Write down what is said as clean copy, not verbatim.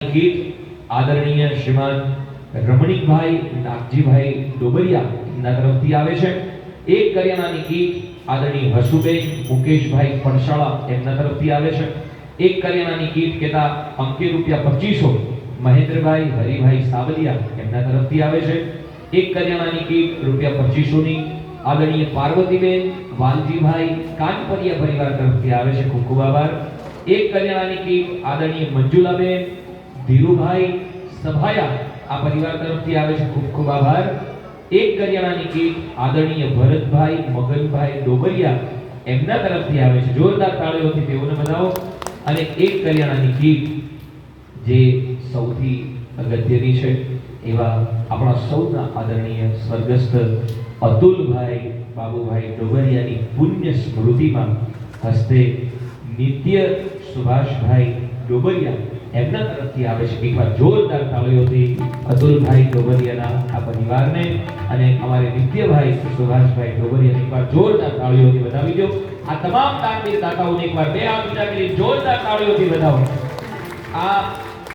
गीत आदरणीय श्रीमान रमणीकभाई नागजीभाई डोबरिया એમના તરફથી આવે છે। એક કરિયાણાની ગીત આદરણીય હસુબેન મુકેશભાઈ પડશાળા એમના તરફથી આવે છે। એક કરિયાણાની ગીત કેતા અંકે ₹2500 મહેન્દ્રભાઈ હરિભાઈ સાવલિયા એમના તરફથી આવે છે। એક કરિયાણાની ગીત ₹2500 ની આદરણીય પાર્વતીબેન વાલજીભાઈ કાનપરિયા પરિવાર તરફથી આવે છે। ખૂબ ખૂબ આભાર। એક કરિયાણાની ગીત આદરણીય મંજુલાબેન ધીરુભાઈ સભાયા આ પરિવાર તરફથી આવે છે। ખૂબ ખૂબ આભાર। એક કરિયાણાની ગીત આદરણીય ભરતભાઈ મગનભાઈ ડોબરિયા એમના તરફથી આવે છે। જોરદાર તાળીઓથી તેઓને વધાવો। અને એક કરિયાણાની ગીત જે સૌથી અગત્યની છે એવા આપણા સૌના આદરણીય સ્વર્ગસ્થ અતુલભાઈ બાબુભાઈ ડોબરિયાની પુણ્ય સ્મૃતિમાં હસ્તે નિત્ય સુભાષભાઈ ડોબરિયા એમના તરફથી આવે છે। એકવાર જોરદાર તાળીઓથી અતુલભાઈ ડોબરિયાના આ પરિવારને અને અમારે નિત્યભાઈ સુભાષભાઈ ડોબરિયાને એકવાર જોરદાર તાળીઓથી વધાવી દો। આ તમામ દાનવીર દાતાઓને એકવાર બે હાથ ઊંચા કરી જોરદાર તાળીઓથી વધાવો। આ